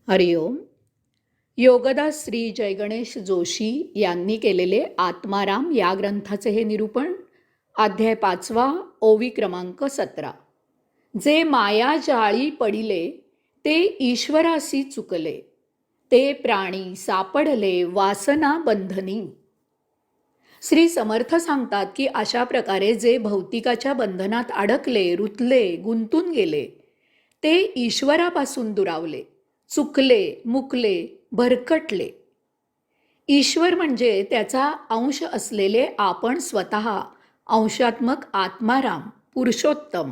हरिओम. योगदास श्री जयगणेश जोशी यांनी केलेले आत्माराम या ग्रंथाचे हे निरूपण. अध्याय 5, ओवी क्रमांक 17. जे माया जाळी पडिले ते ईश्वरासी चुकले, ते प्राणी सापडले वासना बंधनी. श्री समर्थ सांगतात की अशा प्रकारे जे भौतिकाच्या बंधनात अडकले, रुतले, गुंतून गेले, ते ईश्वरापासून दुरावले, चुकले, मुकले, भरकटले. ईश्वर म्हणजे त्याचा अंश असलेले आपण स्वतः, अंशात्मक आत्माराम, पुरुषोत्तम.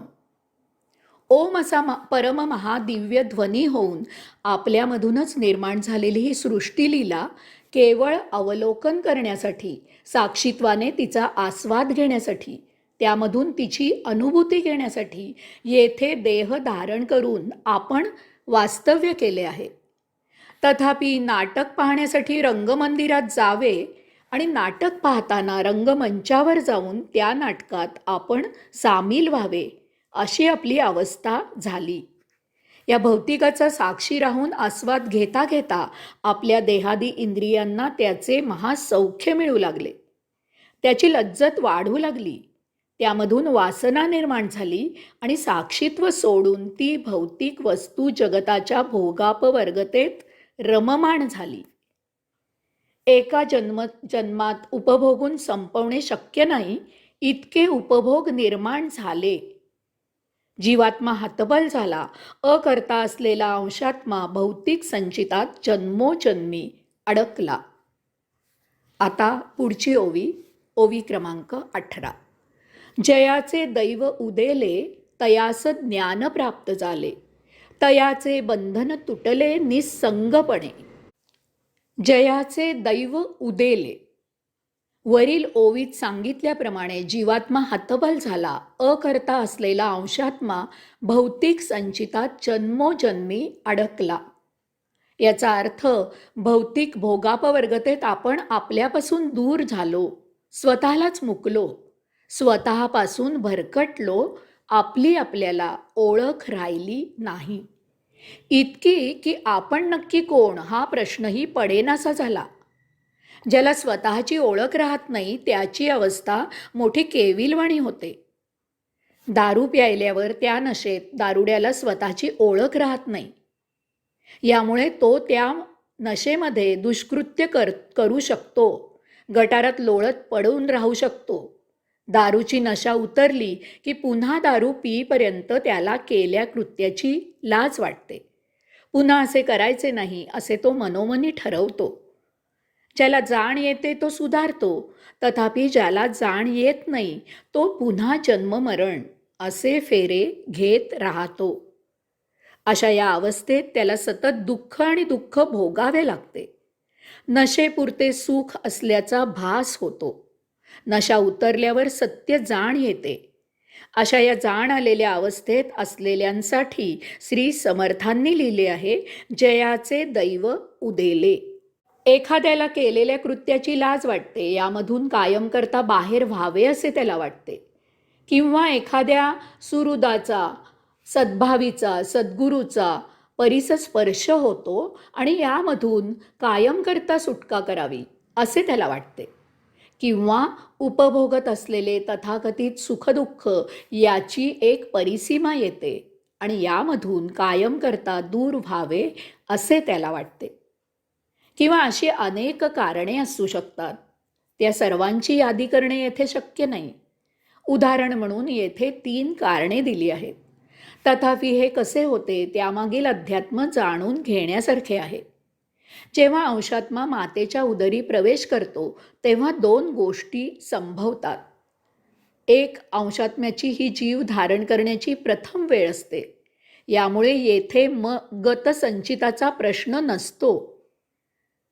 ओम असा परम महादिव्य ध्वनी होऊन आपल्यामधूनच निर्माण झालेली ही सृष्टीलीला केवळ अवलोकन करण्यासाठी, साक्षीत्वाने तिचा आस्वाद घेण्यासाठी, त्यामधून तिची अनुभूती घेण्यासाठी येथे देह धारण करून आपण वास्तव्य केले आहे. तथापि नाटक पाहण्यासाठी रंगमंदिरात जावे आणि नाटक पाहताना रंगमंचावर जाऊन त्या नाटकात आपण सामील व्हावे, अशी आपली अवस्था झाली. या भौतिकाचा साक्षी राहून आस्वाद घेता घेता आपल्या देहादी इंद्रियांना त्याचे महासौख्य मिळू लागले, त्याची लज्जत वाढू लागली, त्यामधून वासना निर्माण झाली आणि साक्षीत्व सोडून ती भौतिक वस्तू जगताच्या भोगापवर्गतेत रममाण झाली. एका जन्मात उपभोगून संपवणे शक्य नाही इतके उपभोग निर्माण झाले. जीवात्मा हतबल झाला, अकर्ता असलेला अंशात्मा भौतिक संचितात जन्मोजन्मी अडकला. आता पुढची ओवी, ओवी क्रमांक 18. जयाचे दैव उदेले तयास ज्ञान प्राप्त झाले, तयाचे बंधन तुटले निसंगपणे. जयाचे दैव उदेले. वरील ओवीत सांगितल्याप्रमाणे जीवात्मा हतबल झाला, अकर्ता असलेला अंशात्मा भौतिक संचितात जन्मोजन्मी अडकला. याचा अर्थ भौतिक भोगापवर्गतेत आपण आपल्यापासून दूर झालो, स्वतःलाच मुकलो, स्वतःपासून भरकटलो, आपली आपल्याला ओळख राहिली नाही. इतकी की आपण नक्की कोण हा प्रश्नही पडेनासा झाला. ज्याला स्वतःची ओळख राहत नाही त्याची अवस्था मोठी केविलवाणी होते. दारू प्यायल्यावर त्या नशेत दारुड्याला स्वतःची ओळख राहत नाही. यामुळे तो त्या नशेमध्ये दुष्कृत्य करू शकतो, गटारात लोळत पडून राहू शकतो. दारूची नशा उतरली की पुन्हा दारू पिईपर्यंत त्याला केल्या कृत्याची लाज वाटते. पुन्हा असे करायचे नाही असे तो मनोमनी ठरवतो. ज्याला जाण येते तो सुधारतो, तथापि ज्याला जाण येत नाही तो पुन्हा जन्ममरण असे फेरे घेत राहतो. अशा या अवस्थेत त्याला सतत दुःख आणि दुःख भोगावे लागते. नशेपुरते सुख असल्याचा भास होतो. नशा उतरल्यावर सत्य जाण येते. अशा या जाण आलेल्या अवस्थेत असलेल्यांसाठी श्री समर्थांनी लिहिले आहे, जयाचे दैव उदेले. एखाद्याला केलेल्या कृत्याची लाज वाटते, यामधून कायम करता बाहेर व्हावे असे त्याला वाटते. किंवा एखाद्या सुहृदाचा, सद्भावीचा, सद्गुरूचा परिसस्पर्श होतो आणि यामधून कायम करता सुटका करावी असे त्याला वाटते. किंवा उपभोगत असलेले तथाकथित सुखदुःख याची एक परिसीमा येते आणि यामधून कायम करता दूर व्हावे असे त्याला वाटते. किंवा अशी अनेक कारणे असू शकतात. त्या सर्वांची यादी करणे येथे शक्य नाही. उदाहरण म्हणून येथे 3 कारणे दिली आहेत. तथापि हे कसे होते त्यामागील अध्यात्म जाणून घेण्यासारखे आहे. जेव्हा अंशात्मा मातेच्या उदरी प्रवेश करतो तेव्हा 2 गोष्टी संभवतात. एक, अंशात्म्याची ही जीव धारण करण्याची प्रथम वेळ असते. यामुळे येथे गतसंचिताचा प्रश्न नसतो.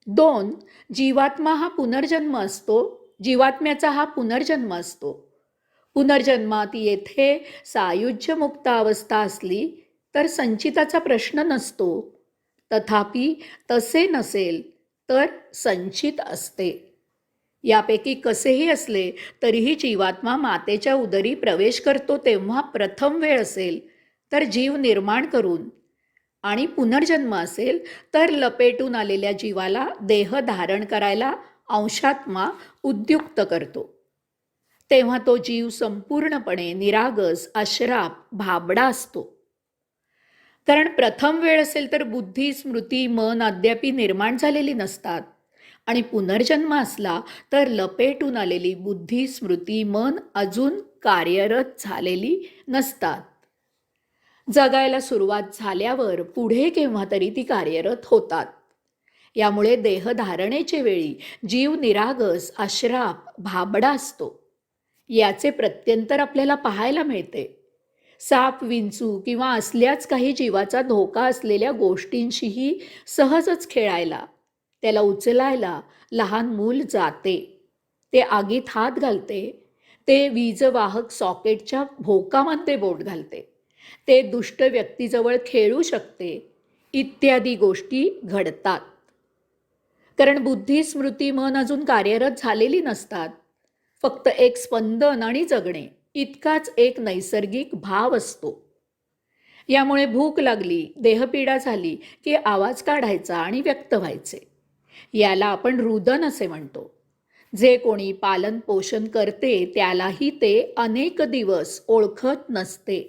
2, जीवात्मा हा पुनर्जन्म असतो, जीवात्म्याचा हा पुनर्जन्म असतो. पुनर्जन्मात येथे सायुज्यमुक्त अवस्था असली तर संचिताचा प्रश्न नसतो. तथापि तसे नसेल तर संचित असते. यापैकी कसेही असले तरीही जीवात्मा मातेच्या उदरी प्रवेश करतो तेव्हा प्रथम वेळ असेल तर जीव निर्माण करून आणि पुनर्जन्म असेल तर लपेटून आलेल्या जीवाला देह धारण करायला अंशात्मा उद्युक्त करतो. तेव्हा तो जीव संपूर्णपणे निरागस, अश्राप, भाबडा असतो. कारण प्रथम वेळ असेल तर बुद्धी, स्मृती, मन अद्यापि निर्माण झालेली नसतात आणि पुनर्जन्म असला तर लपेटून आलेली बुद्धी, स्मृती, मन अजून कार्यरत झालेली नसतात. जगायला सुरुवात झाल्यावर पुढे केव्हा तरी ती कार्यरत होतात. यामुळे देहधारणेचे वेळी जीव निरागस, अश्राप, भाबडा असतो. याचे प्रत्यंतर आपल्याला पाहायला मिळते. साप, विंचू किंवा असल्याच काही जीवाचा धोका असलेल्या गोष्टींशीही सहजच खेळायला, त्याला उचलायला लहान मूल जाते. ते आगीत हात घालते. ते वीजवाहक सॉकेटच्या भोकामध्ये बोट घालते. ते दुष्ट व्यक्तीजवळ खेळू शकते. इत्यादी गोष्टी घडतात. कारण बुद्धी, स्मृती, मन अजून कार्यरत झालेली नसतात. फक्त एक स्पंदन आणि जगणे इतकाच एक नैसर्गिक भाव असतो. यामुळे भूक लागली, देहपीडा झाली की आवाज काढायचा आणि व्यक्त व्हायचे. याला आपण रुदन असे म्हणतो. जे कोणी पालन पोषण करते त्यालाही ते अनेक दिवस ओळखत नसते.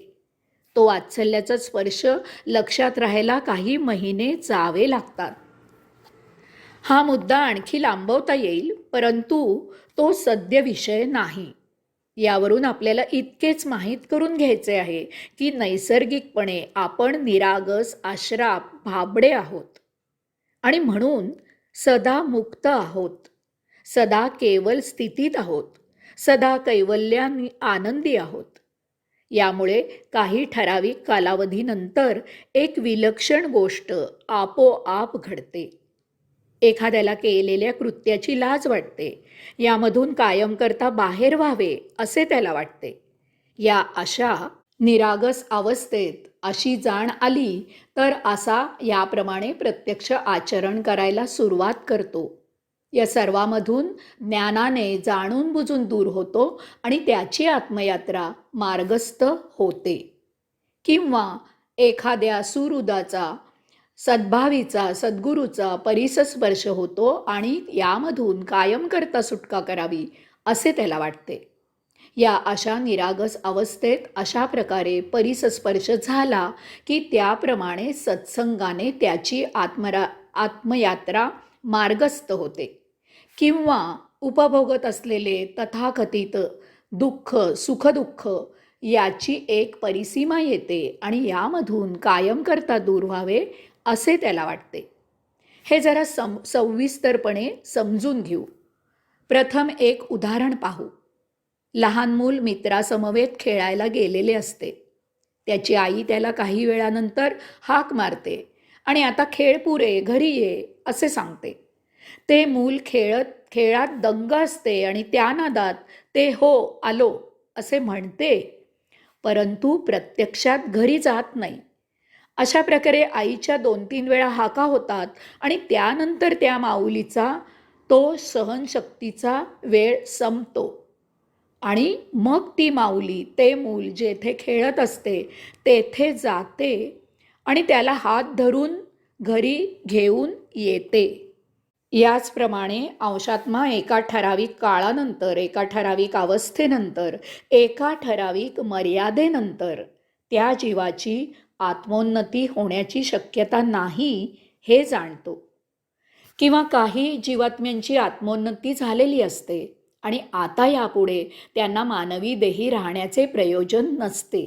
तो वात्सल्याचा स्पर्श लक्षात राहायला काही महिने जावे लागतात. हा मुद्दा आणखी लांबवता येईल, परंतु तो सद्य विषय नाही. यावरून आपल्याला इतकेच माहीत करून घ्यायचे आहे की नैसर्गिकपणे आपण निरागस, अश्राप, भाबडे आहोत आणि म्हणून सदा मुक्त आहोत. सदा केवल स्थितीत आहोत. सदा कैवल्याने आनंदी आहोत. यामुळे काही ठराविक कालावधीनंतर एक विलक्षण गोष्ट आपोआप घडते. एखाद्याला केलेल्या कृत्याची लाज वाटते. यामधून कायमकरता बाहेर व्हावे असे त्याला वाटते. या अशा निरागस अवस्थेत अशी जाण आली तर असा याप्रमाणे प्रत्यक्ष आचरण करायला सुरुवात करतो. या सर्वामधून ज्ञानाने जाणून बुजून दूर होतो आणि त्याची आत्मयात्रा मार्गस्थ होते. किंवा एखाद्या सुहृदाचा, सद्भावीचा, सद्गुरूचा परिसस्पर्श होतो आणि यामधून कायमकरता सुटका करावी असे त्याला वाटते. या अशा निरागस अवस्थेत अशा प्रकारे परिसस्पर्श झाला की त्याप्रमाणे सत्संगाने त्याची आत्मयात्रा मार्गस्थ होते. किंवा उपभोगत असलेले तथाकथित दुःख, सुखदुःख याची एक परिसीमा येते आणि यामधून कायमकरता दूर व्हावे असे त्याला वाटते. हे जरा सविस्तरपणे समजून घेऊ. प्रथम एक उदाहरण पाहू. लहान मूल मित्रासमवेत खेळायला गेलेले असते. त्याची आई त्याला काही वेळानंतर हाक मारते आणि आता खेळ पुरे, घरी ये असे सांगते. ते मूल खेळात दंग असते आणि त्या नादात ते हो आलो असे म्हणते, परंतु प्रत्यक्षात घरी जात नाही. अशा प्रकारे आईच्या 2-3 वेळा हाका होतात आणि त्यानंतर त्या माऊलीचा तो सहनशक्तीचा वेळ संपतो आणि मग ती माऊली ते मूल जेथे खेळत असते तेथे जाते आणि त्याला हात धरून घरी घेऊन येते. याचप्रमाणे अंशात्मा एका ठराविक काळानंतर, एका ठराविक अवस्थेनंतर, एका ठराविक मर्यादेनंतर त्या जीवाची आत्मोन्नती होण्याची शक्यता नाही हे जाणतो. किंवा काही जीवात्म्यांची आत्मोन्नती झालेली असते आणि आता यापुढे त्यांना मानवी देही राहण्याचे प्रयोजन नसते.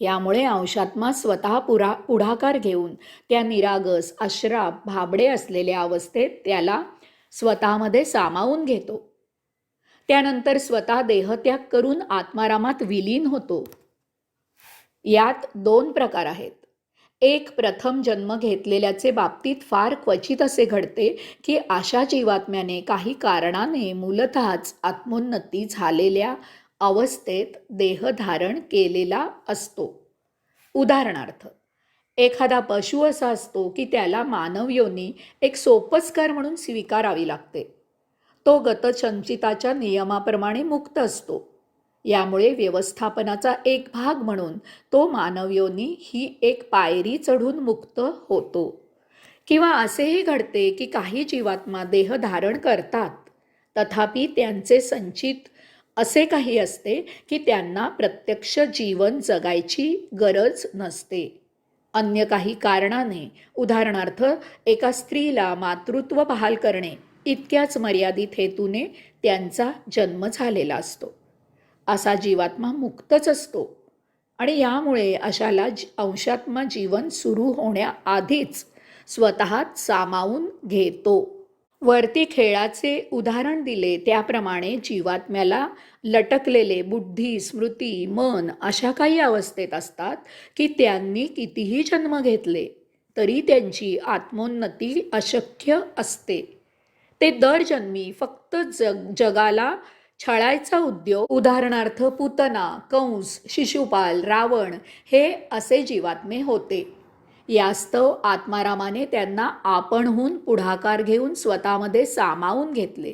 यामुळे अंशात्मा स्वतः पुढाकार घेऊन त्या निरागस, अश्राप, भाबडे असलेल्या अवस्थेत त्याला स्वतःमध्ये सामावून घेतो. त्यानंतर स्वतः देहत्याग करून आत्मारामात विलीन होतो. यात 2 प्रकार आहेत. एक, प्रथम जन्म घेतलेल्याचे बाबतीत फार क्वचित असे घडते की अशा जीवात्म्याने काही कारणाने मूलतःच आत्मोन्नती झालेल्या अवस्थेत देहधारण केलेला असतो. उदाहरणार्थ, एखादा पशु असा असतो की त्याला मानव योनी एक सोपस्कार म्हणून स्वीकारावी लागते. तो गतसंचिताच्या नियमाप्रमाणे मुक्त असतो. यामुळे व्यवस्थापनाचा एक भाग म्हणून तो मानवयोनी ही एक पायरी चढून मुक्त होतो. किंवा असेही घडते की काही जीवात्मा देह धारण करतात, तथापि त्यांचे संचित असे काही असते की त्यांना प्रत्यक्ष जीवन जगायची गरज नसते. अन्य काही कारणाने, उदाहरणार्थ एका स्त्रीला मातृत्व बहाल करणे इतक्याच मर्यादित हेतूने त्यांचा जन्म झालेला असतो. असा जीवात्मा मुक्तच असतो आणि यामुळे अशाला अंशात्मा जीवन सुरू होण्याआधीच स्वतःत सामावून घेतो. वरती खेळाचे उदाहरण दिले त्याप्रमाणे जीवात्म्याला लटकलेले बुद्धी, स्मृती, मन अशा काही अवस्थेत असतात की त्यांनी कितीही जन्म घेतले तरी त्यांची आत्मोन्नती अशक्य असते. ते दर जन्मी फक्त जगाला छळायचा उद्योग, उदाहरणार्थ पूतना, कंस, शिशुपाल, रावण हे असे जीवात्मे होते. यास्तव आत्मारामाने त्यांना आपणहून पुढाकार घेऊन स्वतःमध्ये सामावून घेतले.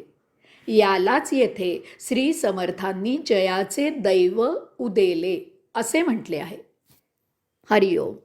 यालाच येथे श्री समर्थांनी जयाचे दैव उदेले असे म्हटले आहे. हरिओम.